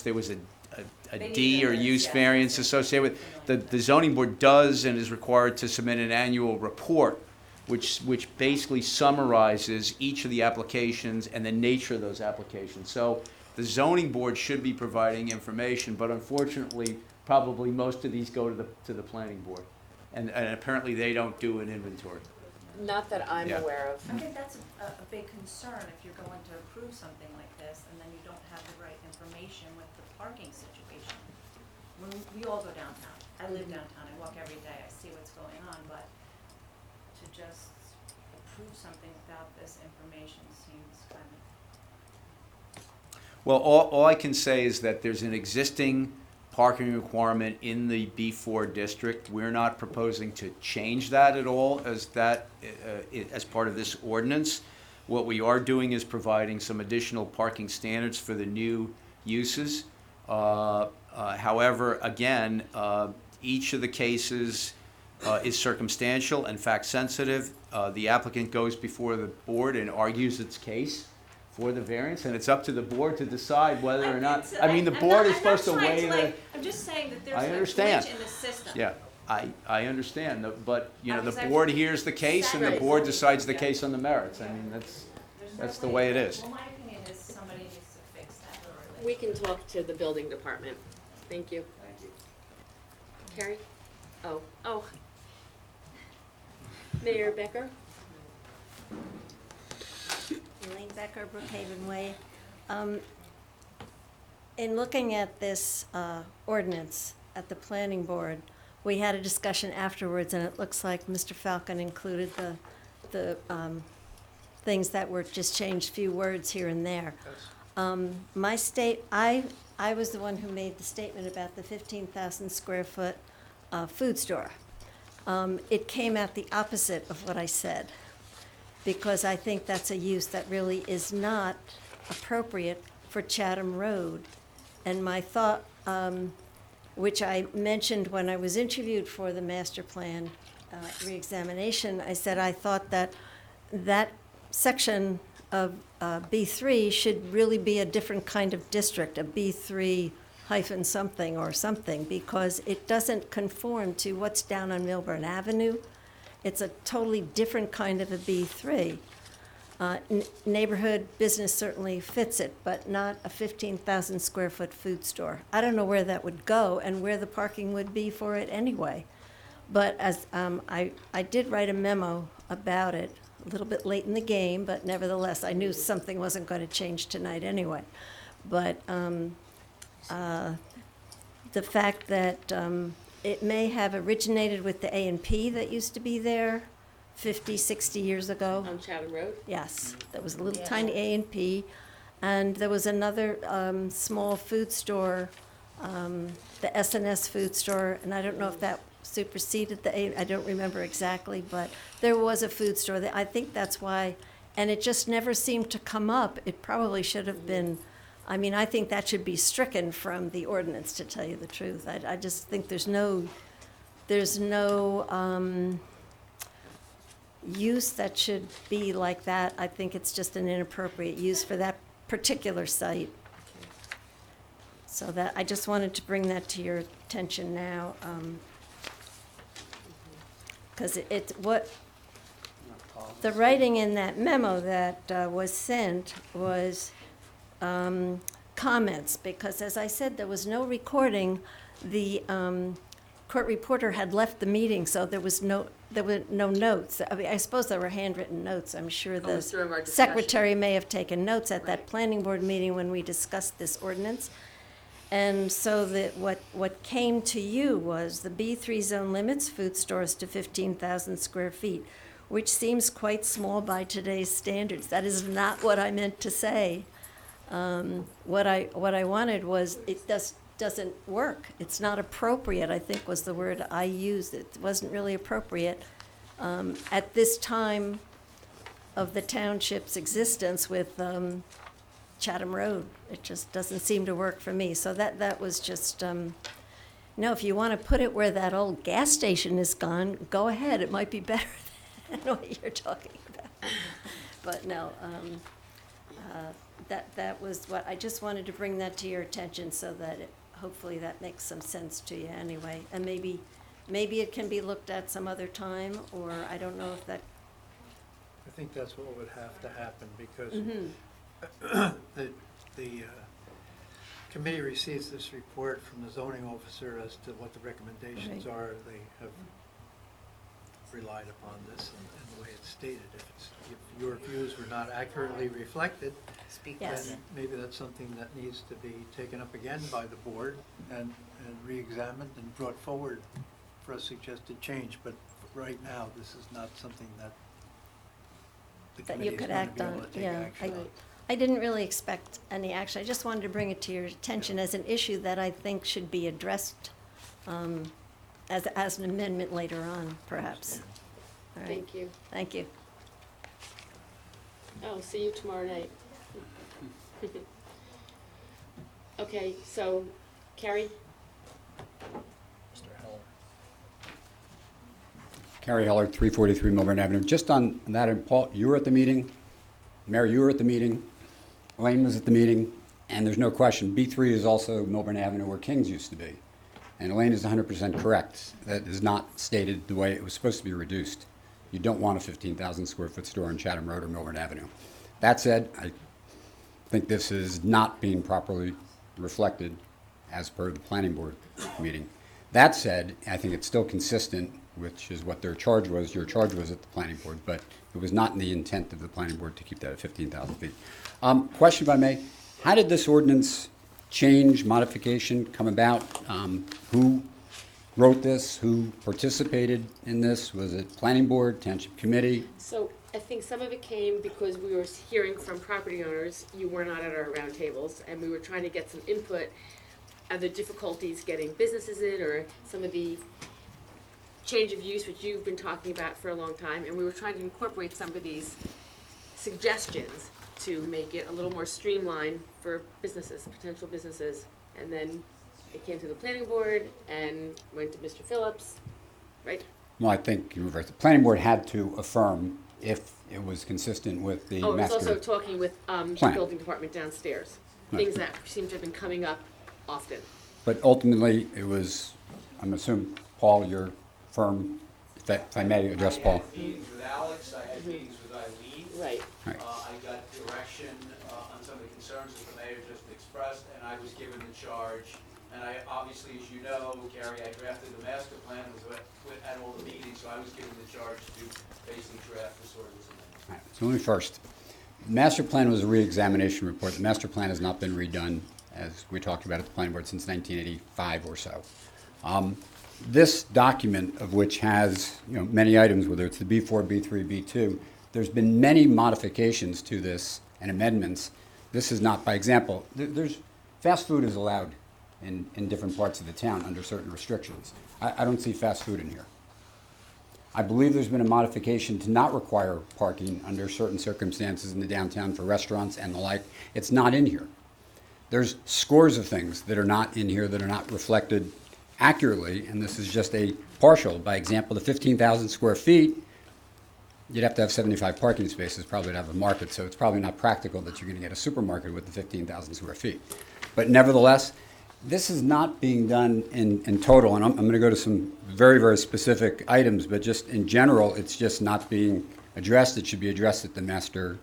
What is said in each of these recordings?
there was a They D need or a- use yeah, variance that's it. associated with, the zoning board does and is required to submit an annual report, which basically summarizes each of the applications and the nature of those applications. So the zoning board should be providing information, but unfortunately, probably most of these go to the planning board. And apparently they don't do an inventory. Not that I'm Yeah. aware of. I think that's a big concern if you're going to approve something like this and then you don't have the right information with the parking situation. When we all go downtown, I live downtown, I walk every day, I see what's going on, but to just approve something without this information seems kind of. Well, all I can say is that there's an existing parking requirement in the B4 district. We're not proposing to change that at all as part of this ordinance. What we are doing is providing some additional parking standards for the new uses. However, again, each of the cases is circumstantial and fact-sensitive. The applicant goes before the board and argues its case for the variance, and it's up to the board to decide whether or not, I mean, the board is supposed to weigh the. I'm just saying that I there's a understand. glitch in the system. Yeah, I understand, but, you know, Because the I've board hears the case and the sat board with- decides the yeah. case on the merits. I mean, There's that's no the way it is. Well, my opinion is somebody needs to fix that. We can talk to the building department. Thank you. Thank you. Carrie? Oh. Mayor Becker? Elaine Becker, Brookhaven Way. In looking at this ordinance at the planning board, we had a discussion afterwards, and it looks like Mr. Falcon included the things that were just changed, few words here and there. I was the one who made the statement about the 15,000 square foot food store. It came out the opposite of what I said, because I think that's a use that really is not appropriate for Chatham Road. And my thought, which I mentioned when I was interviewed for the master plan reexamination, I said I thought that that section of B3 should really be a different kind of district, a B3 hyphen something or something, because it doesn't conform to what's down on Millburn Avenue. It's a totally different kind of a B3. Neighborhood business certainly fits it, but not a 15,000 square foot food store. I don't know where that would go and where the parking would be for it anyway. But as I did write a memo about it, a little bit late in the game, but nevertheless, I knew something wasn't going to change tonight anyway. But the fact that it may have originated with the A&P that used to be there 50, 60 years ago. On Chatham Road? Yes, there was a little tiny A&P, and there was another small food store, the S&S food store, and I don't know if that superseded I don't remember exactly, but there was a food store. I think that's why, and it just never seemed to come up. It probably should have been, I mean, I think that should be stricken from the ordinance, to tell you the truth. I just think there's no use that should be like that. I think it's just an inappropriate use for that particular site. So that, I just wanted to bring that to your attention now, because the writing in that memo that was sent was comments, because as I said, there was no recording. The court reporter had left the meeting, so there were no notes. I mean, I suppose there were handwritten notes. I'm sure the was during our discussion. secretary may have taken notes at that Right. planning board meeting when we discussed this ordinance. And so that what came to you was the B3 zone limits food stores to 15,000 square feet, which seems quite small by today's standards. That is not what I meant to say. What I wanted was, it doesn't work. It's not appropriate, I think was the word I used. It wasn't really appropriate at this time of the township's existence with Chatham Road. It just doesn't seem to work for me. So that was just, no, if you want to put it where that old gas station is gone, go ahead. It might be better than what you're talking about. But no, that was what, I just wanted to bring that to your attention so that hopefully that makes some sense to you anyway. And maybe it can be looked at some other time, or I don't know if that, I think that's what would have to happen, because the committee receives this report from the zoning officer as to what the recommendations Right. are. They have relied upon this and the way it's stated. If your views were not accurately reflected, yes. then maybe that's something that needs to be taken up again by the board and re-examined and brought forward for a suggested change. But right now, this is not something that the That committee you is could going to act be able on, to take yeah. action on. I didn't really expect any action. I just wanted to bring it to your attention as an issue that I think should be addressed as an amendment later on, perhaps. All right. Thank you. Thank you. Oh, see you tomorrow night. Okay, so Carrie? Carrie Heller, 343 Millburn Avenue. Just on that, and Paul, you were at the meeting, Mary, you were at the meeting, Elaine was at the meeting, and there's no question, B3 is also Millburn Avenue where King's used to be. And Elaine is 100% correct. That is not stated the way it was supposed to be reduced. You don't want a 15,000 square foot store on Chatham Road or Millburn Avenue. That said, I think this is not being properly reflected as per the planning board meeting. That said, I think it's still consistent, which is what their charge was. Your charge was at the planning board, but it was not in the intent of the planning board to keep that at 15,000 feet. Question, if I may, how did this ordinance change, modification come about? Who wrote this? Who participated in this? Was it planning board, township committee? So I think some of it came because we were hearing from property owners, you were not at our roundtables, and we were trying to get some input of the difficulties getting businesses in, or some of the change of use, which you've been talking about for a long time, and we were trying to incorporate some of these suggestions to make it a little more streamlined for businesses, potential businesses. And then it came to the planning board and went to Mr. Phillips, right? Well, I think in reverse. The planning board had to affirm if it was consistent with the Oh, it was master. also talking with the plan. building department downstairs, Right. things that seem to have been coming up often. But ultimately, it was, I'm assuming, Paul, your firm, if I may address Paul. I had meetings with Alex, I had meetings with Eileen. Right. Right. I got direction on some of the concerns that the mayor just expressed, and I was given the charge. And I, obviously, as you know, Gary, I drafted the master plan, was at all the meetings, so I was given the charge to basically draft this ordinance amendment. All right, so let me first. The master plan was a re-examination report. The master plan has not been redone, as we talked about at the planning board, since 1985 or so. This document, of which has many items, whether it's the B4, B3, B2, there's been many modifications to this and amendments. This is not, by example, there's fast food is allowed in different parts of the town under certain restrictions. I don't see fast food in here. I believe there's been a modification to not require parking under certain circumstances in the downtown for restaurants and the like. It's not in here. There's scores of things that are not in here that are not reflected accurately, and this is just a partial. By example, the 15,000 square feet, you'd have to have 75 parking spaces probably to have a market, so it's probably not practical that you're going to get a supermarket with the 15,000 square feet. But nevertheless, this is not being done in total, and I'm going to go to some very, very specific items, but just in general, it's just not being addressed. It should be addressed at the master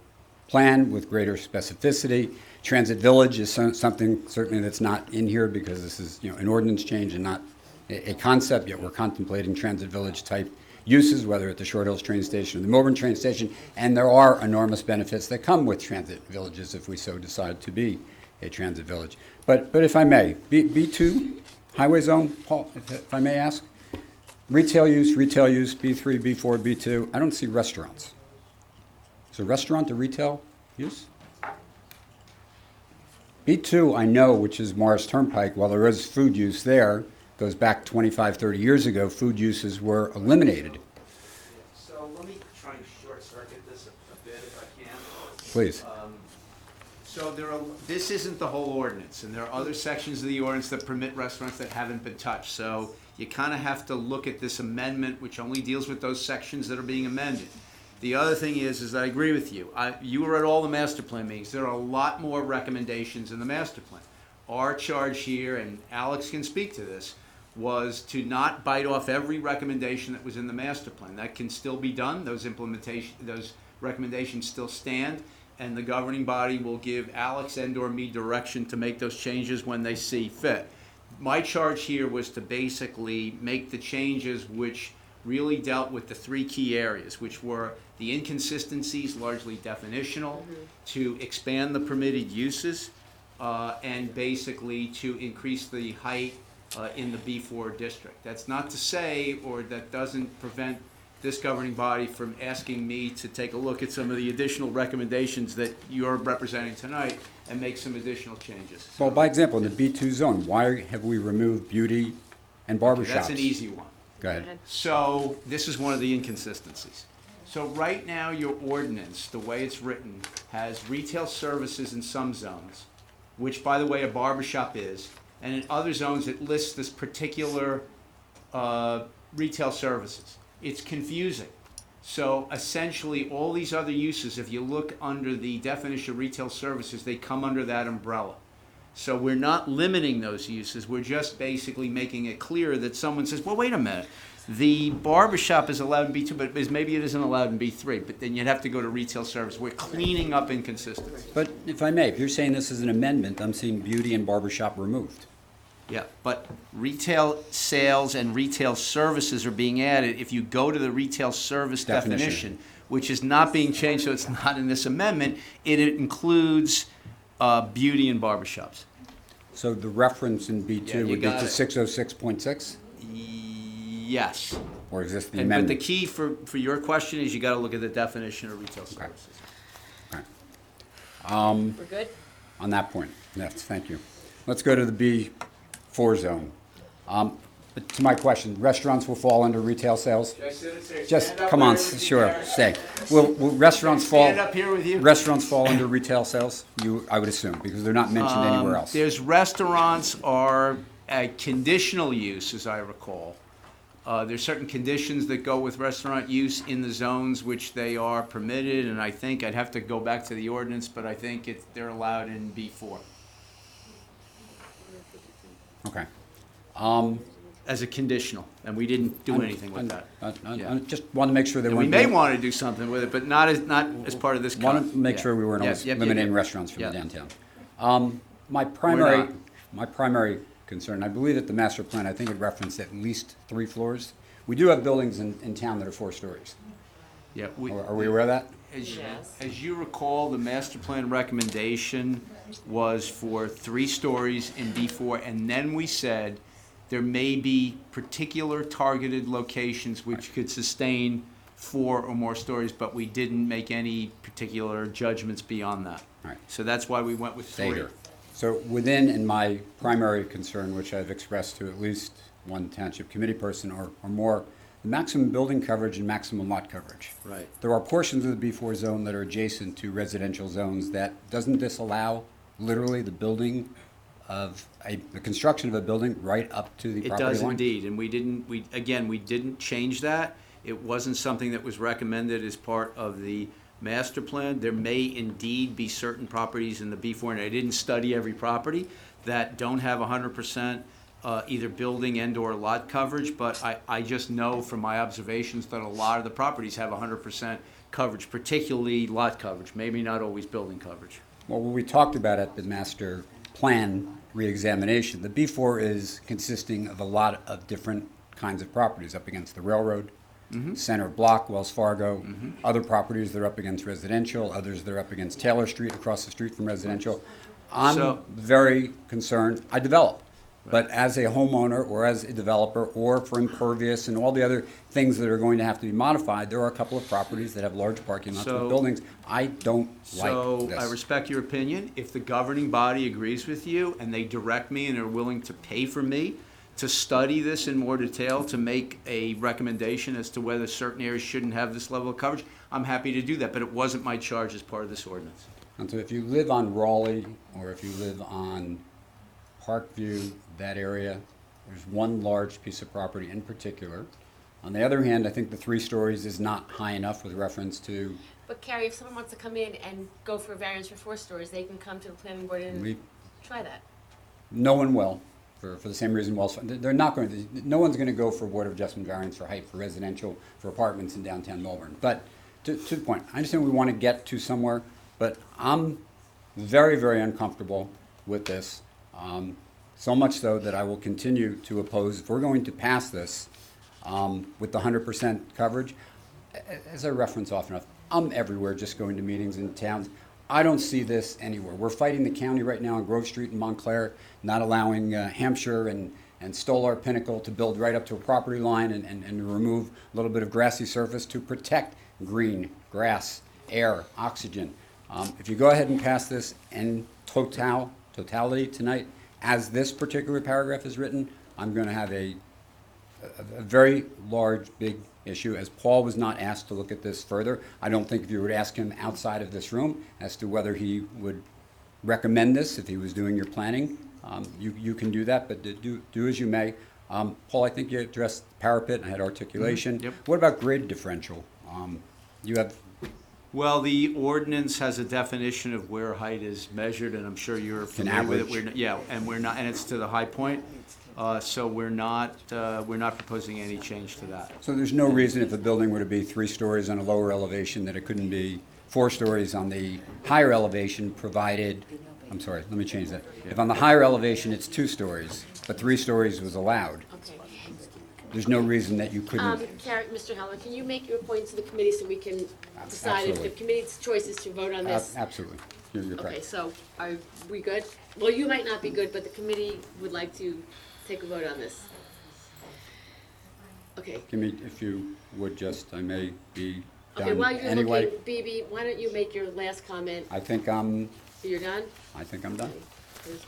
plan with greater specificity. Transit Village is something certainly that's not in here because this is an ordinance change and not a concept, yet we're contemplating Transit Village type uses, whether at the Short Hills train station or the Millburn train station, and there are enormous benefits that come with transit villages if we so decide to be a transit village. But if I may, B2, highway zone, Paul, if I may ask, retail use, B3, B4, B2, I don't see restaurants. Is a restaurant a retail use? B2, I know, which is Morris Turnpike, while there is food use there, goes back 25, 30 years ago, food uses were eliminated. So let me try and short circuit this a bit if I can. Please. So this isn't the whole ordinance, and there are other sections of the ordinance that permit restaurants that haven't been touched. So you kind of have to look at this amendment, which only deals with those sections that are being amended. The other thing is I agree with you. You were at all the master plan meetings. There are a lot more recommendations in the master plan. Our charge here, and Alex can speak to this, was to not bite off every recommendation that was in the master plan. That can still be done. Those recommendations still stand, and the governing body will give Alex and/or me direction to make those changes when they see fit. My charge here was to basically make the changes which really dealt with the three key areas, which were the inconsistencies, largely definitional, to expand the permitted uses, and basically to increase the height in the B4 district. That's not to say, or that doesn't prevent this governing body from asking me to take a look at some of the additional recommendations that you're representing tonight and make some additional changes. Well, by example, in the B2 zone, why have we removed beauty and barbershops? That's an easy one. Go ahead. So this is one of the inconsistencies. So right now, your ordinance, the way it's written, has retail services in some zones, which, by the way, a barbershop is, and in other zones, it lists this particular retail services. It's confusing. So essentially, all these other uses, if you look under the definition of retail services, they come under that umbrella. So we're not limiting those uses. We're just basically making it clear that someone says, well, wait a minute. The barbershop is allowed in B2, but maybe it isn't allowed in B3. But then you'd have to go to retail service. We're cleaning up inconsistencies. But if I may, if you're saying this is an amendment, I'm seeing beauty and barbershop removed. Yeah, but retail sales and retail services are being added. If you go to the retail service definition, which is not being changed, so it's not in this amendment, it includes beauty and barbershops. So the reference in B2 Yeah, you would be got to it. 606.6? Yes. Or is this the But the amendment? key for your question is you got to look at the definition of retail services. We're good? On that point, yes, thank you. Let's go to the B4 zone. To my question, restaurants will fall under retail sales? Just, come on, sure, stay. Will restaurants fall? Stand up here with you. Restaurants fall under retail sales? I would assume, because they're not mentioned anywhere else. There's restaurants are a conditional use, as I recall. There's certain conditions that go with restaurant use in the zones which they are permitted, and I think I'd have to go back to the ordinance, but I think they're allowed in B4 Okay. as a conditional, and we didn't do anything with that. I Yeah. just wanted to make sure they And weren't. we may want to do something with it, but not as part of this. Wanted to make Yeah. sure we weren't Yeah, always yep, yep, eliminating yep. restaurants from the Yeah. downtown. My primary concern, I believe that the master plan, I think it referenced at least 3 floors. We do have buildings in town that are 4 stories. Yeah, Are we aware of that? Yes. As you recall, the master plan recommendation was for 3 stories in B4, and then we said there may be particular targeted locations which could sustain 4 or more stories, but we didn't make any particular judgments beyond that. Right. So that's why we went with 3. Stay here. So within, in my primary concern, which I've expressed to at least one township committee person or more, the maximum building coverage and maximum lot coverage. Right. There are portions of the B4 zone that are adjacent to residential zones that, doesn't this allow literally the building of the construction of a building right up to the It property line? does indeed, and we didn't change that. It wasn't something that was recommended as part of the master plan. There may indeed be certain properties in the B4, and I didn't study every property, that don't have 100% either building and/or lot coverage, but I just know from my observations that a lot of the properties have 100% coverage, particularly lot coverage, maybe not always building coverage. Well, what we talked about at the master plan reexamination, the B4 is consisting of a lot of different kinds of properties up against the railroad, center block, Wells Fargo, other properties that are up against residential, others that are up against Taylor Street, across the street from residential. I'm So- very concerned. I develop. But as a homeowner or as a developer or for impervious and all the other things that are going to have to be modified, there are a couple of properties that have large parking lots So- with buildings. I don't So like this. I respect your opinion. If the governing body agrees with you and they direct me and are willing to pay for me to study this in more detail, to make a recommendation as to whether certain areas shouldn't have this level of coverage, I'm happy to do that, but it wasn't my charge as part of this ordinance. And so if you live on Raleigh or if you live on Parkview, that area, there's one large piece of property in particular On the other hand, I think the 3 stories is not high enough with reference to, But Carrie, if someone wants to come in and go for a variance for 4 stories, they can come to the planning board and we, try that. no one will, for the same reason Wells, they're not going to, no one's going to go for Board of Adjustment variance for height for residential, for apartments in downtown Millburn. But to the point, I understand we want to get to somewhere, but I'm very, very uncomfortable with this. So much so that I will continue to oppose, if we're going to pass this with the 100% coverage, as I reference often enough, I'm everywhere just going to meetings in towns. I don't see this anywhere. We're fighting the county right now on Grove Street in Montclair, not allowing Hampshire and Stolar Pinnacle to build right up to a property line and remove a little bit of grassy surface to protect green, grass, air, oxygen. If you go ahead and pass this in totality tonight, as this particular paragraph is written, I'm going to have a very large, big issue. As Paul was not asked to look at this further, I don't think if you were to ask him outside of this room as to whether he would recommend this if he was doing your planning, you can do that, but do as you may. Paul, I think you addressed parapet and had articulation. Yep. What about grade differential? You have, Well, the ordinance has a definition of where height is measured, and I'm sure you're familiar with it. average. Yeah, and we're not, and it's to the high point. So we're not proposing any change to that. so there's no reason if a building were to be 3 stories on a lower elevation that it couldn't be 4 stories on the higher elevation, provided, I'm sorry, let me change that. If on the higher elevation it's 2 stories, but 3 stories was allowed, Okay. there's no reason that you couldn't. Carrie, Mr. Heller, can you make your point to the committee so we can decide if the Absolutely. committee's choice is to vote on this? Absolutely, you're Okay, correct. so are we good? Well, you might not be good, but the committee would like to take a vote on this. Okay. Give me, if you would just, I may be Okay, done while you're anyway. looking, BB, why don't you make your last comment? I think I'm You're done? done.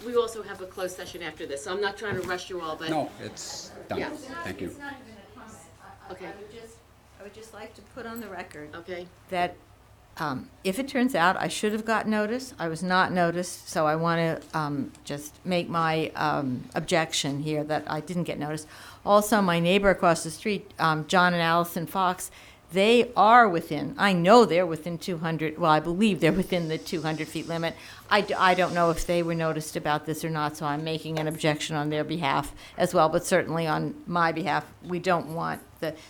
We also have a closed session after this, so I'm not trying to rush you all, but. No, it's done. Yeah. Thank you. It's not even a comment. Okay. I would just like to put on the record Okay, that if it turns out I should have got notice, I was not noticed, so I want to just make my objection here that I didn't get notice. Also, my neighbor across the street, John and Allison Fox, they are within, I know they're within 200, well, I believe they're within the 200 feet limit. I don't know if they were noticed about this or not, so I'm making an objection on their behalf as well, but certainly on my behalf, we don't want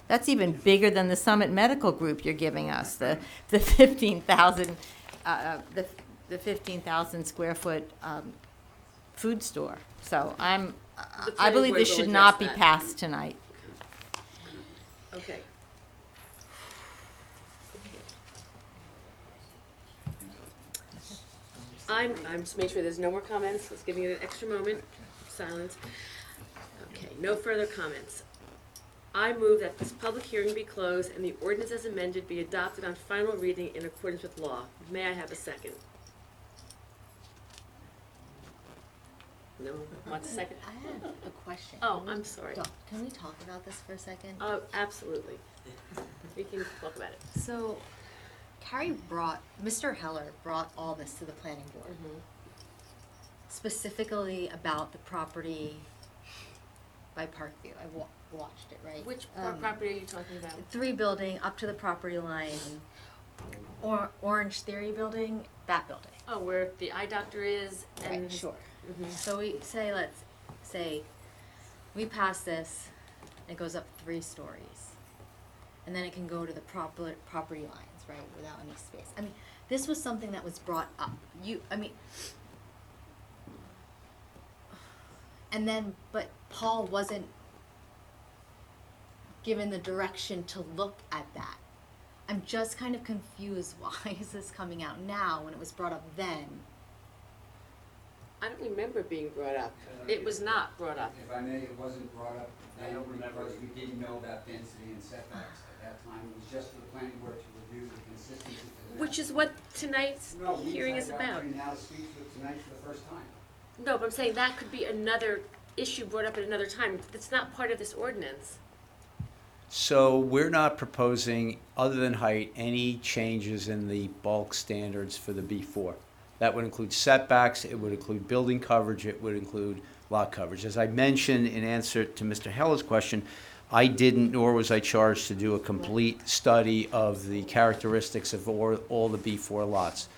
that's even bigger than the Summit Medical Group you're giving us, the 15,000, the 15,000 square foot food store. So I planning believe board this will should address not be that. passed tonight. okay. I'm just making sure there's no more comments, let's give it an extra moment, silence. Okay, no further comments. I move that this public hearing be closed and the ordinance as amended be adopted on final reading in accordance with law. May I have a second? No one wants a second? I had a question. Oh, I'm sorry. Can we talk about this for a second? Oh, absolutely. We can talk about it. So, Mr. Heller brought all this to the planning board, specifically about the property by Parkview. I watched it, right? Which Um, property are you talking about? 3 building up to the property line, Orange Theory building, that building. Oh, where the eye doctor is and. Right, sure. Mhm. So let's say we pass this, it goes up 3 stories. And then it can go to the property lines, right, without any space. I mean, this was something that was brought up. And then, but Paul wasn't given the direction to look at that. I'm just kind of confused, why is this coming out now when it was brought up then? I don't remember it being brought up. It was not brought up. If I may, it wasn't brought up then because we didn't know about density and setbacks at that time. It was just for the planning board to review the consistency. Which is what tonight's hearing is about. Now to speak to it tonight for the first time. No, but I'm saying that could be another issue brought up at another time. It's not part of this ordinance. So we're not proposing, other than height, any changes in the bulk standards for the B4. That would include setbacks, it would include building coverage, it would include lot coverage. As I mentioned in answer to Mr. Heller's question, I didn't, nor was I charged to do a complete study of the characteristics of all the B4 lots.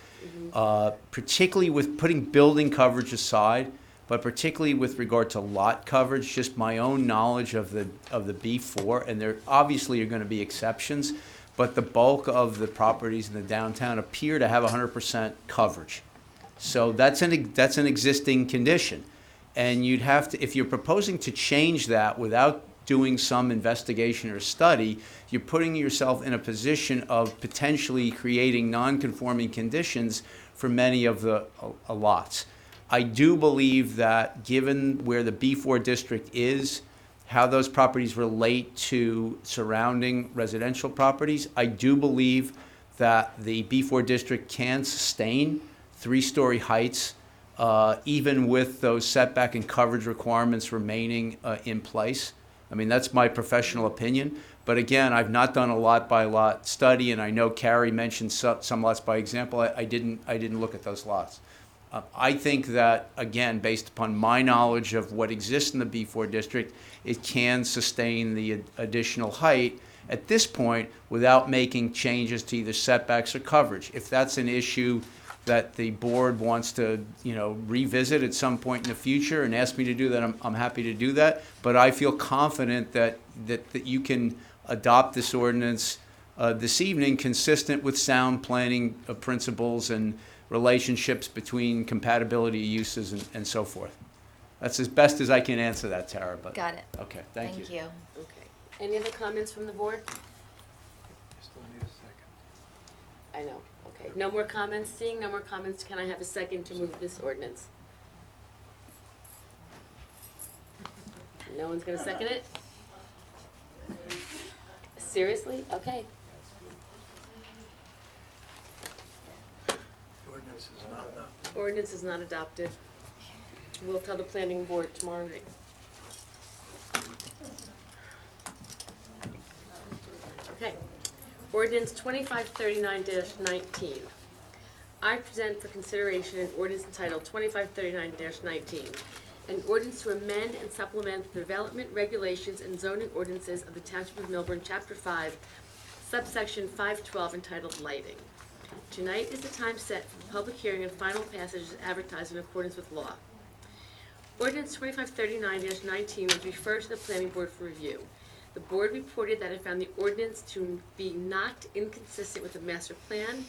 Particularly with putting building coverage aside, but particularly with regard to lot coverage, just my own knowledge of the B4, and there obviously are going to be exceptions, but the bulk of the properties in the downtown appear to have 100% coverage. So that's an existing condition. And you'd have to, if you're proposing to change that without doing some investigation or study, you're putting yourself in a position of potentially creating non-conforming conditions for many of the lots. I do believe that given where the B4 district is, how those properties relate to surrounding residential properties, I do believe that the B4 district can sustain three-story heights, even with those setback and coverage requirements remaining in place. I mean, that's my professional opinion. But again, I've not done a lot-by-lot study, and I know Carrie mentioned some lots by example. I didn't look at those lots. I think that, again, based upon my knowledge of what exists in the B4 district, it can sustain the additional height at this point without making changes to either setbacks or coverage. If that's an issue that the board wants to, revisit at some point in the future and ask me to do that, I'm happy to do that. But I feel confident that you can adopt this ordinance this evening consistent with sound planning principles and relationships between compatibility uses and so forth. That's as best as I can answer that, Tara. But Got it. Okay, thank you. Okay. Any other comments from the board? Still need a second. I know. Okay. No more comments? Seeing no more comments, can I have a second to move this ordinance? No one's going to second it? Seriously? Okay. The ordinance is not adopted. Ordinance is not adopted. We'll tell the planning board tomorrow night. Okay. Ordinance 2539-19. I present for consideration an ordinance entitled 2539-19, an ordinance to amend and supplement the development regulations and zoning ordinances of the Township of Millburn, Chapter 5, subsection 512, entitled Lighting. Tonight is the time set for the public hearing and final passage as advertised in accordance with law. Ordinance 2539-19 was referred to the planning board for review. The board reported that it found the ordinance to be not inconsistent with the master plan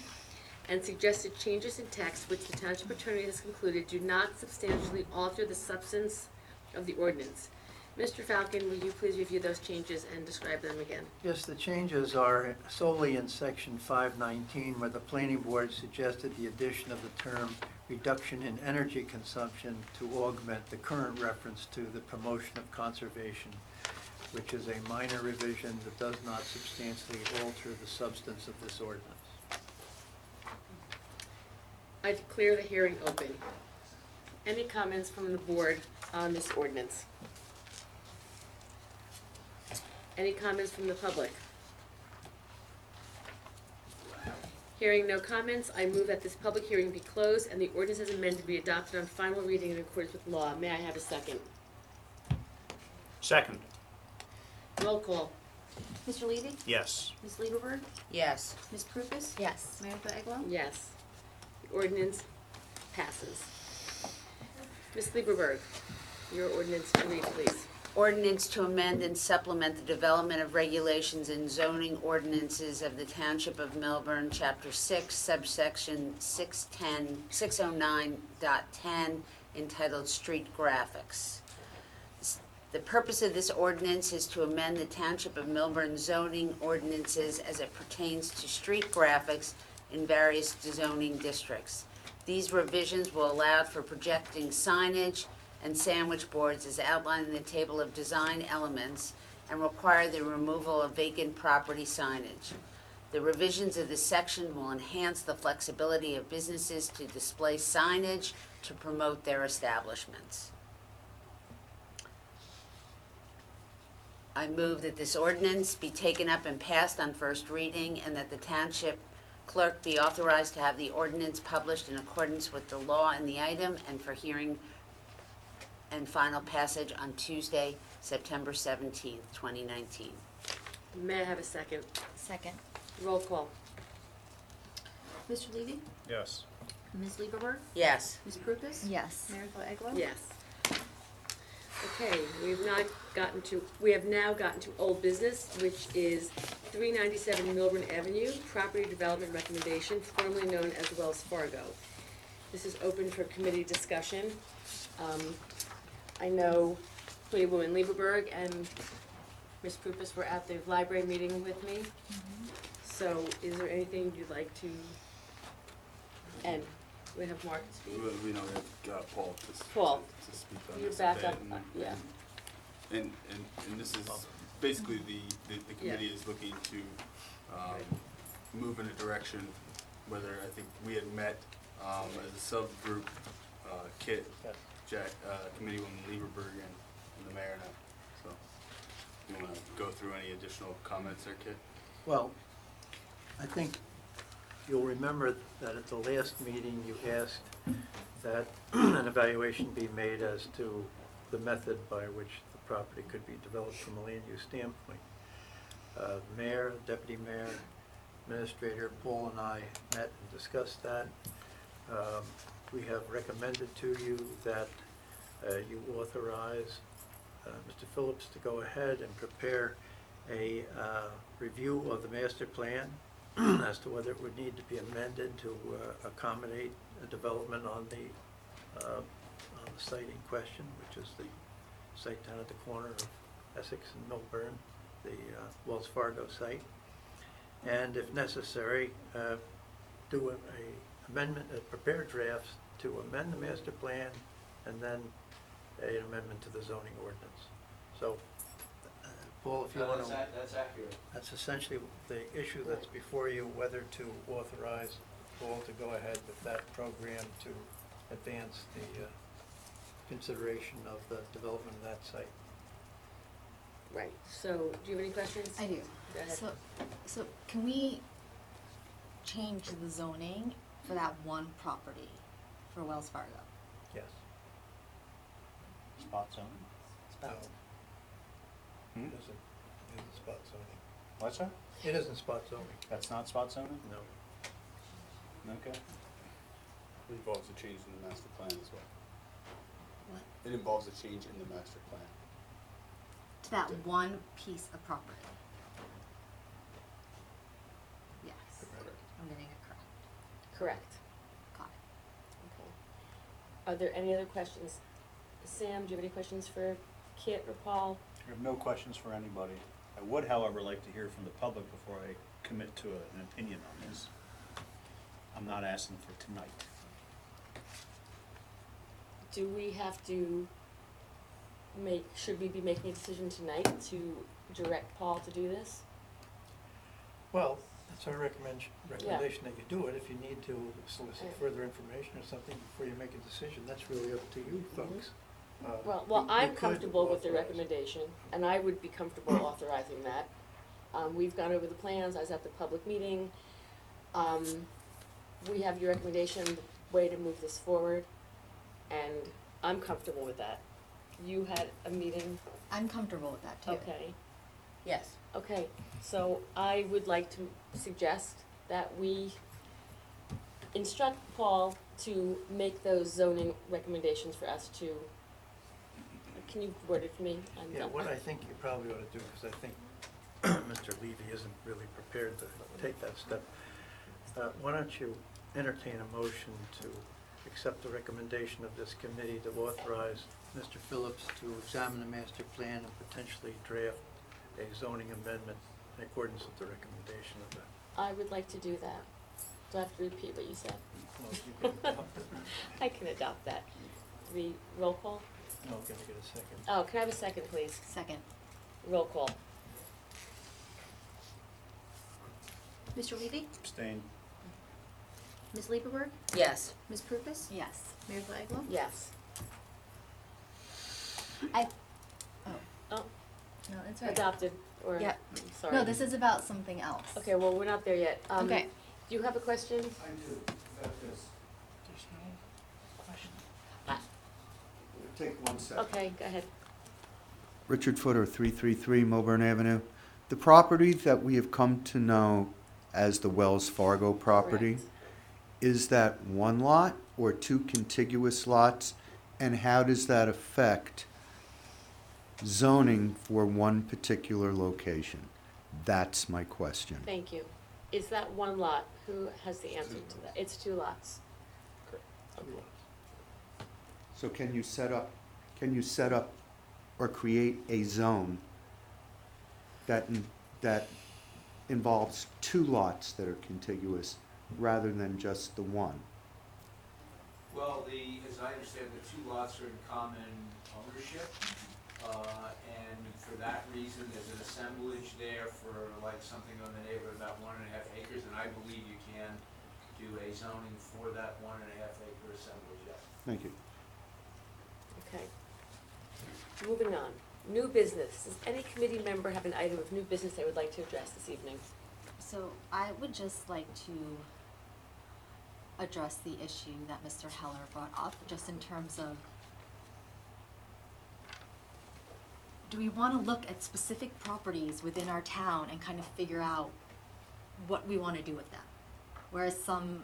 and suggested changes in text which the township attorney has concluded do not substantially alter the substance of the ordinance. Mr. Falcon, will you please review those changes and describe them again? Yes, the changes are solely in section 519, where the planning board suggested the addition of the term reduction in energy consumption to augment the current reference to the promotion of conservation, which is a minor revision that does not substantially alter the substance of this ordinance. I declare the hearing open. Any comments from the board on this ordinance? Any comments from the public? Hearing no comments, I move that this public hearing be closed and the ordinance as amended be adopted on final reading in accordance with law. May I have a second? Second. Roll call. Mr. Levy? Yes. Ms. Lieberberg? Yes. Ms. Prupus? Yes. Samantha Eglo? Yes. The ordinance passes. Ms. Lieberberg, your ordinance to read, please. Ordinance to amend and supplement the development of regulations and zoning ordinances of the Township of Millburn, Chapter 6, subsection 609.10, entitled Street Graphics. The purpose of this ordinance is to amend the Township of Millburn zoning ordinances as it pertains to street graphics in various zoning districts. These revisions will allow for projecting signage and sandwich boards as outlined in the table of design elements and require the removal of vacant property signage. The revisions of this section will enhance the flexibility of businesses to display signage to promote their establishments. I move that this ordinance be taken up and passed on first reading and that the township clerk be authorized to have the ordinance published in accordance with the law in the item and for hearing and final passage on Tuesday, September 17th, 2019. May I have a second? Second. Roll call. Mr. Levy? Yes. Ms. Lieberberg? Yes. Ms. Prupus? Yes. Mayor Eglo? Yes. Okay, we have now gotten to old business, which is 397 Millburn Avenue, property development recommendation, formerly known as Wells Fargo. This is open for committee discussion. I know Committee Woman Lieberberg and Ms. Prupus were at the library meeting with me. So is there anything you'd like to, and we have Mark to speak? We know we have Paul Paul, to speak on you're this. back a bit, up, yeah. And this is basically the committee is looking to move in a direction, whether I think we had met as a subgroup, Kit, Jack, Committeewoman Lieberberg, and the mayor and I. So, you want to go through any additional comments there, Kit? Well, I think you'll remember that at the last meeting, you asked that an evaluation be made as to the method by which the property could be developed from a land use standpoint. Mayor, deputy mayor, administrator, Paul and I met and discussed that. We have recommended to you that you authorize Mr. Phillips to go ahead and prepare a review of the master plan as to whether it would need to be amended to accommodate a development on the site in question, which is the site down at the corner of Essex and Millburn, the Wells Fargo site. And if necessary, do a amendment, prepare drafts to amend the master plan and then an amendment to the zoning ordinance. So, Paul, if you want to... That's accurate. That's essentially the issue that's before you, whether to authorize Paul to go ahead with that program to advance the consideration of the development of that site. Right, so, do you have any questions? I do. Go ahead. So can we change the zoning for that one property for Wells Fargo? Yes. Spot zoning? No. Hmm? It isn't spot zoning. What's that? It isn't spot zoning, That's not spot zoning? no. Okay. It involves a change in the master plan as well. What? It involves a change in the master plan. To that one piece of property? Yes. I'm getting it correct. Correct. Got it. Okay. Are there any other questions? Sam, do you have any questions for Kit or Paul? I have no questions for anybody. I would, however, like to hear from the public before I commit to an opinion on this. I'm not asking for tonight. Do we have to should we be making a decision tonight to direct Paul to do this? Well, that's our recommendation that you do it. If you need to solicit Okay. further information or something before you make a decision, that's really up to you folks. Well, You I'm could comfortable with the authorize. recommendation, and I would be comfortable authorizing that. We've gone over the plans, I was at the public meeting. We have your recommendation, way to move this forward, and I'm comfortable with that. You had a meeting, I'm comfortable with that too. okay. Yes. Okay, so I would like to suggest that we instruct Paul to make those zoning recommendations for us to, can you word it for me? I'm Yeah, done. what I think you probably ought to do, because I think Mr. Levy isn't really prepared to take that step, why don't you entertain a motion to accept the recommendation of this committee to authorize Mr. Phillips to examine the master plan and potentially draft a zoning amendment in accordance with the recommendation of the, I would like to do that. Do I have to repeat what you said? well, you can adopt it. I can adopt that. Roll call? No, I'm gonna get a second. Oh, can I have a second, please? Second. Roll call. Mr. Levy? Abstain. Ms. Lieberberg? Yes. Ms. Prupus? Yes. Mayor Eglo? Yes. Oh, Oh, no, it's right. adopted, or, Yeah. sorry. No, this is about something else. Okay, well, we're not there yet. Okay. Do you have a question? I do, about this. There's no question. take 1 second. Okay, go ahead. Richard Footer, 333 Millburn Avenue. The property that we have come to know as the Wells Fargo property, Correct. is that one lot or two contiguous lots? And how does that affect zoning for one particular location? That's my question. Thank you. Is that one lot? Who has the answer to that? It's 2 lots. Okay. So can you set up or create a zone that involves 2 lots that are contiguous rather than just the one? Well, as I understand, the 2 lots are in common ownership, and for that reason, there's an assemblage there for like something on the neighborhood about 1.5 acres, and I believe you can do a zoning for that 1.5 acre assemblage, yes. Thank you. Okay. Moving on. New business. Does any committee member have an item of new business they would like to address this evening? So I would just like to address the issue that Mr. Heller brought up, just in terms of, do we want to look at specific properties within our town and kind of figure out what we want to do with them? Whereas some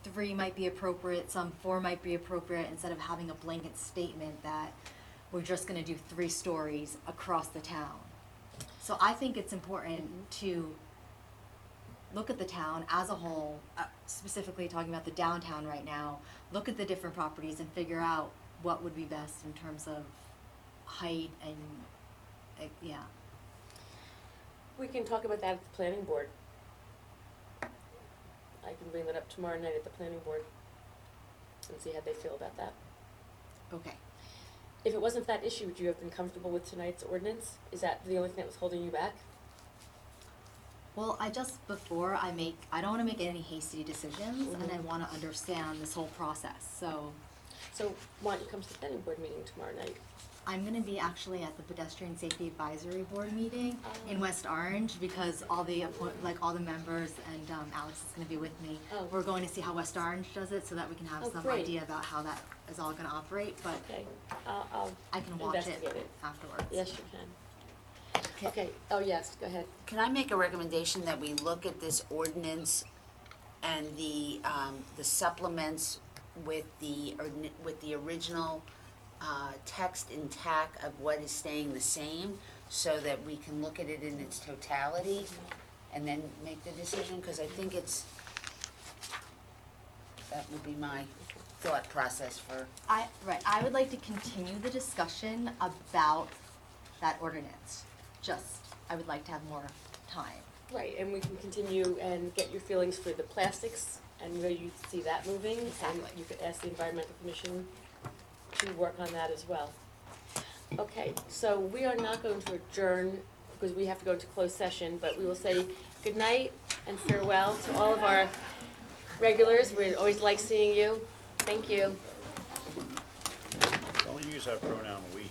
3 might be appropriate, some 4 might be appropriate, instead of having a blanket statement that we're just going to do 3 stories across the town. So I think it's important to look at the town as a whole, specifically talking about the downtown right now, look at the different properties and figure out what would be best in terms of height and, yeah. We can talk about that at the planning board. I can bring that up tomorrow night at the planning board and see how they feel about that. Okay. If it wasn't for that issue, would you have been comfortable with tonight's ordinance? Is that the only thing that was holding you back? Well, I don't want to make any hasty decisions, and I want to understand this whole process, so So why don't you come to the planning board meeting tomorrow night? I'm gonna be actually at the Pedestrian Safety Advisory Board meeting in West Orange, because all the all the members and Alex is gonna be with me. Oh. We're going to see how West Orange does it, so that we can have Oh, some great. idea about how that is all gonna operate, but Okay, I'll I can watch it investigate it. afterwards. Yes, you can. Okay, oh, yes, go ahead. Can I make a recommendation that we look at this ordinance and the supplements with the original text intact of what is staying the same, so that we can look at it in its totality and then make the decision? Because I think that would be my thought process for. I would like to continue the discussion about that ordinance. I would like to have more time. Right, and we can continue and get your feelings for the plastics and where you see that moving. Exactly. And you could ask the Environmental Commission to work on that as well. Okay, so we are not going to adjourn because we have to go into closed session, but we will say good night and farewell to all of our regulars. We always like seeing you. Thank you. Don't use that pronoun we.